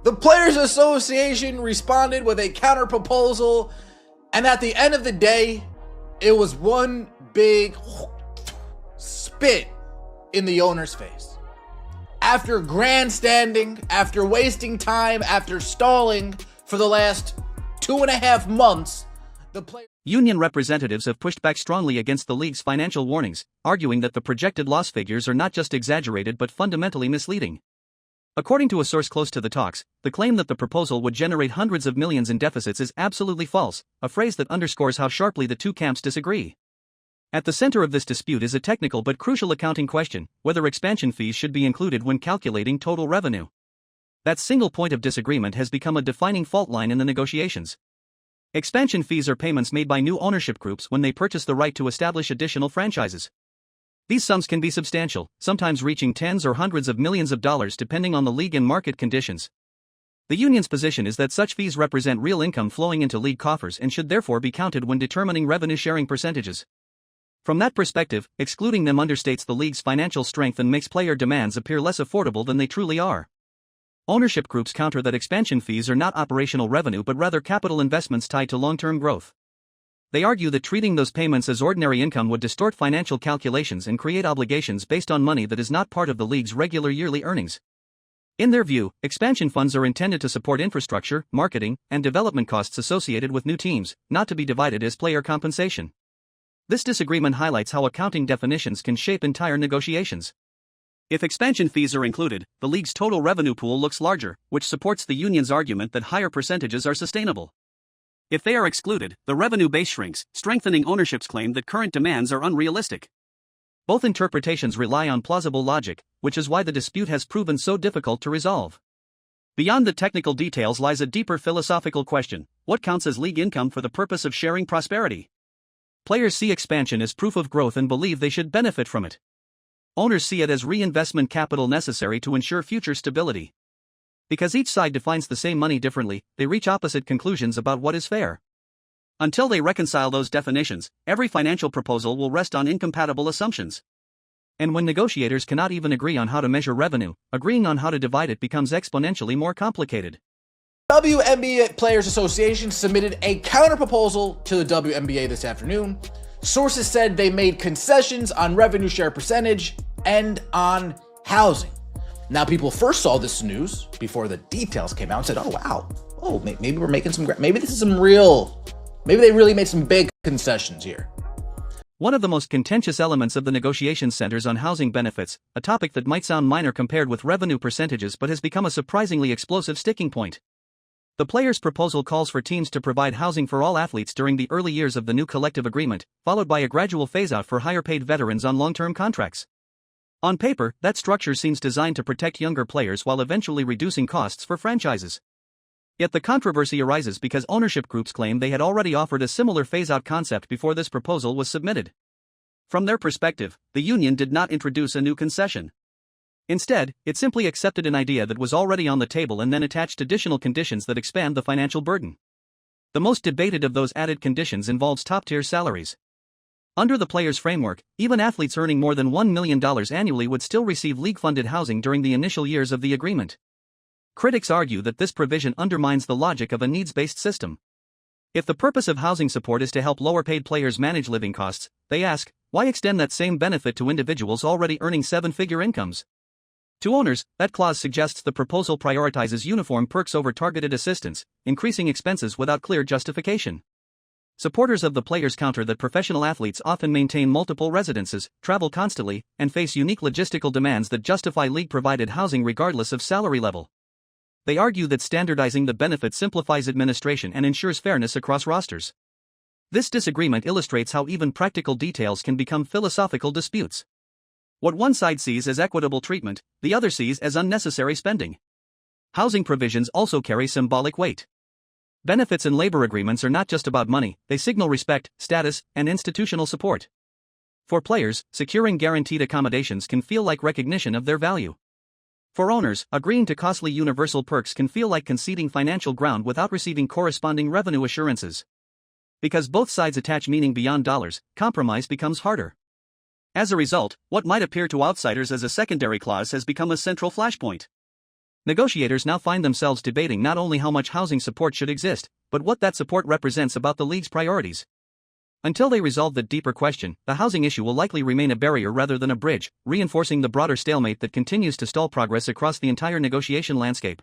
The Players Association responded with a counter proposal, and at the end of the day, it was one big spit in the owner's face. After grandstanding, after wasting time, after stalling for the last 2.5 months, Union representatives have pushed back strongly against the league's financial warnings, arguing that the projected loss figures are not just exaggerated but fundamentally misleading. According to a source close to the talks, the claim that the proposal would generate hundreds of millions in deficits is absolutely false, a phrase that underscores how sharply the two camps disagree. At the center of this dispute is a technical but crucial accounting question: whether expansion fees should be included when calculating total revenue. That single point of disagreement has become a defining fault line in the negotiations. Expansion fees are payments made by new ownership groups when they purchase the right to establish additional franchises. These sums can be substantial, sometimes reaching tens or hundreds of millions of dollars depending on the league and market conditions. The union's position is that such fees represent real income flowing into league coffers and should therefore be counted when determining revenue-sharing percentages. From that perspective, excluding them understates the league's financial strength and makes player demands appear less affordable than they truly are. Ownership groups counter that expansion fees are not operational revenue but rather capital investments tied to long-term growth. They argue that treating those payments as ordinary income would distort financial calculations and create obligations based on money that is not part of the league's regular yearly earnings. In their view, expansion funds are intended to support infrastructure, marketing, and development costs associated with new teams, not to be divided as player compensation. This disagreement highlights how accounting definitions can shape entire negotiations. If expansion fees are included, the league's total revenue pool looks larger, which supports the union's argument that higher percentages are sustainable. If they are excluded, the revenue base shrinks, strengthening ownership's claim that current demands are unrealistic. Both interpretations rely on plausible logic, which is why the dispute has proven so difficult to resolve. Beyond the technical details lies a deeper philosophical question: what counts as league income for the purpose of sharing prosperity? Players see expansion as proof of growth and believe they should benefit from it. Owners see it as reinvestment capital necessary to ensure future stability. Because each side defines the same money differently, they reach opposite conclusions about what is fair. Until they reconcile those definitions, every financial proposal will rest on incompatible assumptions. And when negotiators cannot even agree on how to measure revenue, agreeing on how to divide it becomes exponentially more complicated. WNBA Players Association submitted a counterproposal to the WNBA this afternoon. Sources said they made concessions on revenue share percentage and on housing. Now, people first saw this news before the details came out and said, oh, wow. Oh, maybe we're making maybe this is maybe they really made some big concessions here. One of the most contentious elements of the negotiation centers on housing benefits, a topic that might sound minor compared with revenue percentages but has become a surprisingly explosive sticking point. The players' proposal calls for teams to provide housing for all athletes during the early years of the new collective agreement, followed by a gradual phase-out for higher-paid veterans on long-term contracts. On paper, that structure seems designed to protect younger players while eventually reducing costs for franchises. Yet the controversy arises because ownership groups claim they had already offered a similar phase-out concept before this proposal was submitted. From their perspective, the union did not introduce a new concession. Instead, it simply accepted an idea that was already on the table and then attached additional conditions that expand the financial burden. The most debated of those added conditions involves top-tier salaries. Under the players' framework, even athletes earning more than $1 million annually would still receive league-funded housing during the initial years of the agreement. Critics argue that this provision undermines the logic of a needs-based system. If the purpose of housing support is to help lower-paid players manage living costs, they ask, why extend that same benefit to individuals already earning seven-figure incomes? To owners, that clause suggests the proposal prioritizes uniform perks over targeted assistance, increasing expenses without clear justification. Supporters of the players counter that professional athletes often maintain multiple residences, travel constantly, and face unique logistical demands that justify league-provided housing regardless of salary level. They argue that standardizing the benefit simplifies administration and ensures fairness across rosters. This disagreement illustrates how even practical details can become philosophical disputes. What one side sees as equitable treatment, the other sees as unnecessary spending. Housing provisions also carry symbolic weight. Benefits and labor agreements are not just about money, they signal respect, status, and institutional support. For players, securing guaranteed accommodations can feel like recognition of their value. For owners, agreeing to costly universal perks can feel like conceding financial ground without receiving corresponding revenue assurances. Because both sides attach meaning beyond dollars, compromise becomes harder. As a result, what might appear to outsiders as a secondary clause has become a central flashpoint. Negotiators now find themselves debating not only how much housing support should exist, but what that support represents about the league's priorities. Until they resolve that deeper question, the housing issue will likely remain a barrier rather than a bridge, reinforcing the broader stalemate that continues to stall progress across the entire negotiation landscape.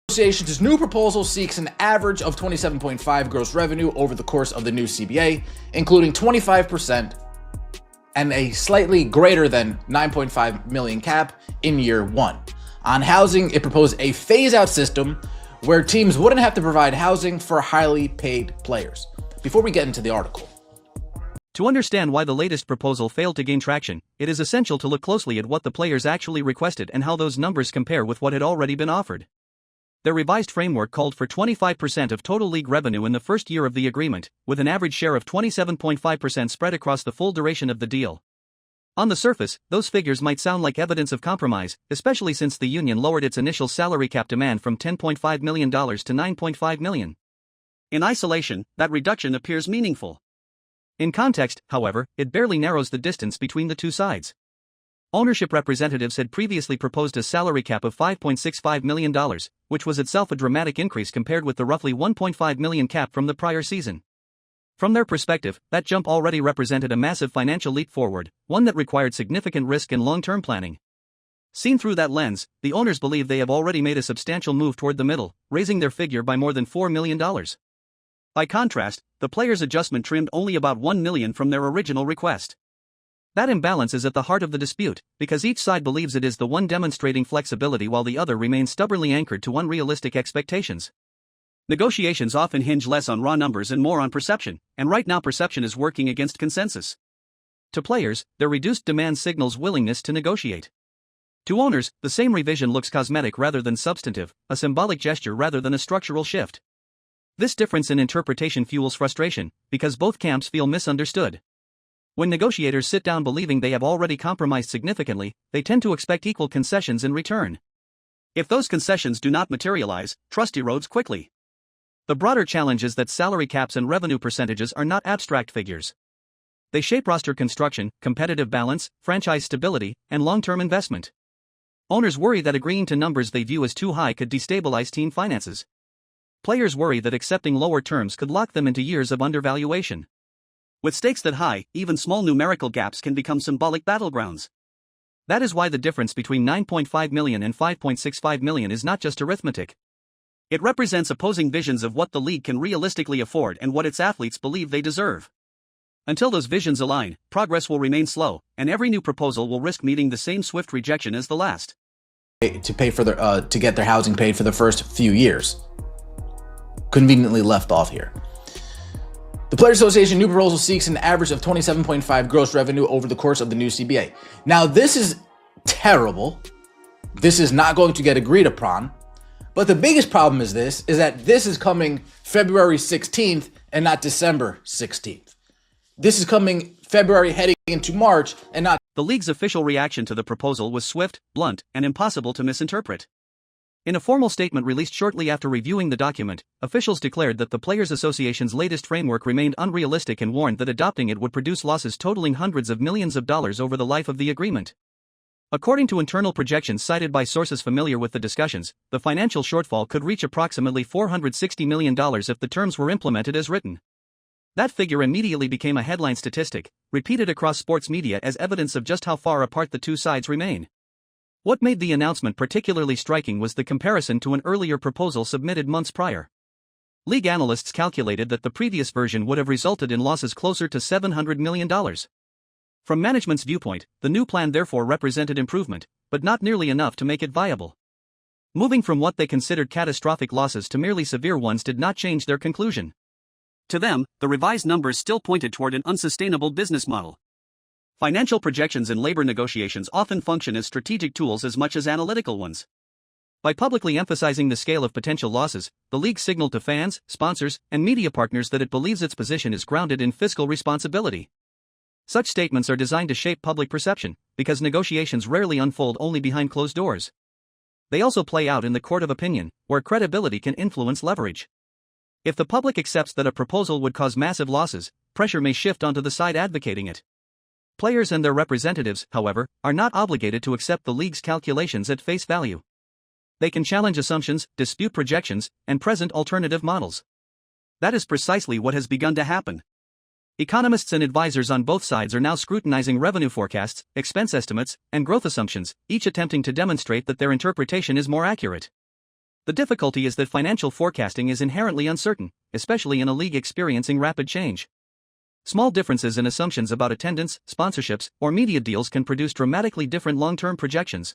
The association's new proposal seeks an average of 27.5 gross revenue over the course of the new CBA, including 25% and a slightly greater than 9.5 million cap in year one. On housing, it proposed a phase-out system where teams wouldn't have to provide housing for highly paid players. Before we get into the article, to understand why the latest proposal failed to gain traction, it is essential to look closely at what the players actually requested and how those numbers compare with what had already been offered. Their revised framework called for 25% of total league revenue in the first year of the agreement, with an average share of 27.5% spread across the full duration of the deal. On the surface, those figures might sound like evidence of compromise, especially since the union lowered its initial salary cap demand from $10.5 million to $9.5 million. In isolation, that reduction appears meaningful. In context, however, it barely narrows the distance between the two sides. Ownership representatives had previously proposed a salary cap of $5.65 million, which was itself a dramatic increase compared with the roughly $1.5 million cap from the prior season. From their perspective, that jump already represented a massive financial leap forward, one that required significant risk and long-term planning. Seen through that lens, the owners believe they have already made a substantial move toward the middle, raising their figure by more than $4 million. By contrast, the players' adjustment trimmed only about $1 million from their original request. That imbalance is at the heart of the dispute, because each side believes it is the one demonstrating flexibility while the other remains stubbornly anchored to unrealistic expectations. Negotiations often hinge less on raw numbers and more on perception, and right now perception is working against consensus. To players, their reduced demand signals willingness to negotiate. To owners, the same revision looks cosmetic rather than substantive, a symbolic gesture rather than a structural shift. This difference in interpretation fuels frustration, because both camps feel misunderstood. When negotiators sit down believing they have already compromised significantly, they tend to expect equal concessions in return. If those concessions do not materialize, trust erodes quickly. The broader challenge is that salary caps and revenue percentages are not abstract figures. They shape roster construction, competitive balance, franchise stability, and long-term investment. Owners worry that agreeing to numbers they view as too high could destabilize team finances. Players worry that accepting lower terms could lock them into years of undervaluation. With stakes that high, even small numerical gaps can become symbolic battlegrounds. That is why the difference between $9.5 million and $5.65 million is not just arithmetic. It represents opposing visions of what the league can realistically afford and what its athletes believe they deserve. Until those visions align, progress will remain slow, and every new proposal will risk meeting the same swift rejection as the last. To get their housing paid for the first few years. Conveniently left off here. The Players Association new proposal seeks an average of 27.5 gross revenue over the course of the new CBA. Now, this is terrible. This is not going to get agreed upon. But the biggest problem is that this is coming February 16th and not December 16th. This is coming February heading into March and not. The league's official reaction to the proposal was swift, blunt, and impossible to misinterpret. In a formal statement released shortly after reviewing the document, officials declared that the Players Association's latest framework remained unrealistic and warned that adopting it would produce losses totaling hundreds of millions of dollars over the life of the agreement. According to internal projections cited by sources familiar with the discussions, the financial shortfall could reach approximately $460 million if the terms were implemented as written. That figure immediately became a headline statistic, repeated across sports media as evidence of just how far apart the two sides remain. What made the announcement particularly striking was the comparison to an earlier proposal submitted months prior. League analysts calculated that the previous version would have resulted in losses closer to $700 million. From management's viewpoint, the new plan therefore represented improvement, but not nearly enough to make it viable. Moving from what they considered catastrophic losses to merely severe ones did not change their conclusion. To them, the revised numbers still pointed toward an unsustainable business model. Financial projections in labor negotiations often function as strategic tools as much as analytical ones. By publicly emphasizing the scale of potential losses, the league signaled to fans, sponsors, and media partners that it believes its position is grounded in fiscal responsibility. Such statements are designed to shape public perception, because negotiations rarely unfold only behind closed doors. They also play out in the court of opinion, where credibility can influence leverage. If the public accepts that a proposal would cause massive losses, pressure may shift onto the side advocating it. Players and their representatives, however, are not obligated to accept the league's calculations at face value. they can challenge assumptions, dispute projections, and present alternative models. That is precisely what has begun to happen. Economists and advisors on both sides are now scrutinizing revenue forecasts, expense estimates, and growth assumptions, each attempting to demonstrate that their interpretation is more accurate. The difficulty is that financial forecasting is inherently uncertain, especially in a league experiencing rapid change. Small differences in assumptions about attendance, sponsorships, or media deals can produce dramatically different long-term projections.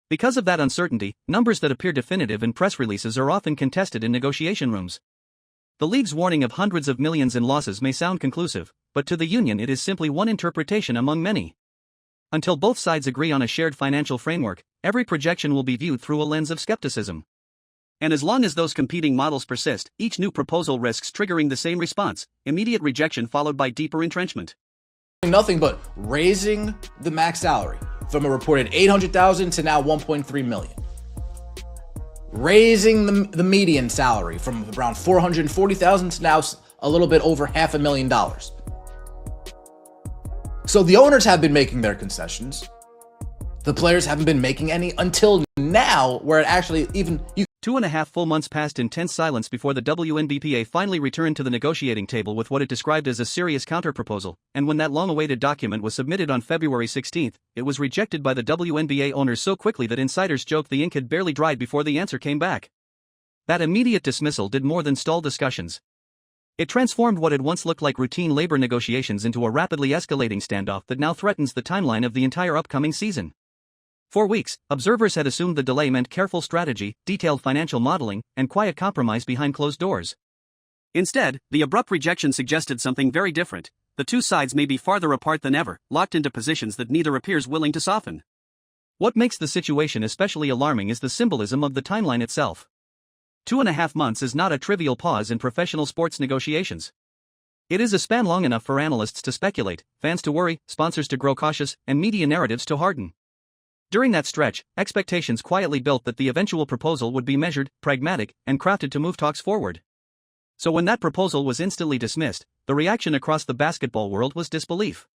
Because of that uncertainty, numbers that appear definitive in press releases are often contested in negotiation rooms. The league's warning of hundreds of millions in losses may sound conclusive, but to the union it is simply one interpretation among many. Until both sides agree on a shared financial framework, every projection will be viewed through a lens of skepticism. And as long as those competing models persist, each new proposal risks triggering the same response: immediate rejection followed by deeper entrenchment. Nothing but raising the max salary from a reported $800,000 to now $1.3 million. Raising the median salary from around $440,000 to now a little bit over $500,000. So the owners have been making their concessions. The players haven't been making any until now, where it actually even... 2.5 full months passed in tense silence before the WNBA finally returned to the negotiating table with what it described as a serious counterproposal, and when that long-awaited document was submitted on February 16, it was rejected by the WNBA owners so quickly that insiders joked the ink had barely dried before the answer came back. That immediate dismissal did more than stall discussions. It transformed what had once looked like routine labor negotiations into a rapidly escalating standoff that now threatens the timeline of the entire upcoming season. For weeks, observers had assumed the delay meant careful strategy, detailed financial modeling, and quiet compromise behind closed doors. Instead, the abrupt rejection suggested something very different. The two sides may be farther apart than ever, locked into positions that neither appears willing to soften. What makes the situation especially alarming is the symbolism of the timeline itself. 2.5 months is not a trivial pause in professional sports negotiations. It is a span long enough for analysts to speculate, fans to worry, sponsors to grow cautious, and media narratives to harden. During that stretch, expectations quietly built that the eventual proposal would be measured, pragmatic, and crafted to move talks forward. So when that proposal was instantly dismissed, the reaction across the basketball world was disbelief.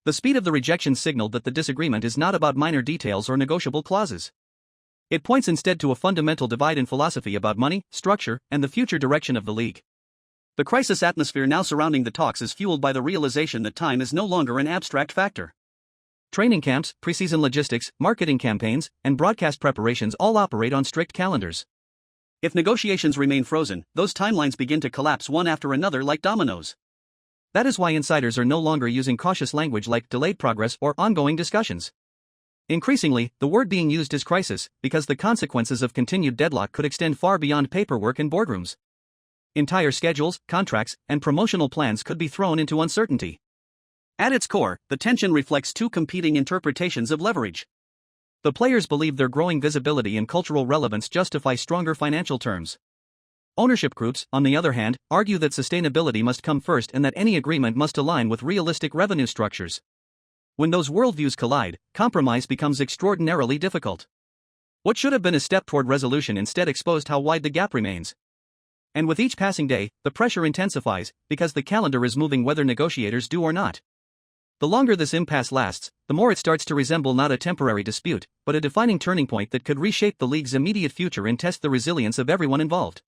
The speed of the rejection signaled that the disagreement is not about minor details or negotiable clauses. It points instead to a fundamental divide in philosophy about money, structure, and the future direction of the league. The crisis atmosphere now surrounding the talks is fueled by the realization that time is no longer an abstract factor. Training camps, preseason logistics, marketing campaigns, and broadcast preparations all operate on strict calendars. If negotiations remain frozen, those timelines begin to collapse one after another like dominoes. That is why insiders are no longer using cautious language like delayed progress or ongoing discussions. Increasingly, the word being used is crisis, because the consequences of continued deadlock could extend far beyond paperwork and boardrooms. Entire schedules, contracts, and promotional plans could be thrown into uncertainty. At its core, the tension reflects two competing interpretations of leverage. The players believe their growing visibility and cultural relevance justify stronger financial terms. Ownership groups, on the other hand, argue that sustainability must come first and that any agreement must align with realistic revenue structures. When those worldviews collide, compromise becomes extraordinarily difficult. What should have been a step toward resolution instead exposed how wide the gap remains. And with each passing day, the pressure intensifies, because the calendar is moving whether negotiators do or not. The longer this impasse lasts, the more it starts to resemble not a temporary dispute, but a defining turning point that could reshape the league's immediate future and test the resilience of everyone involved.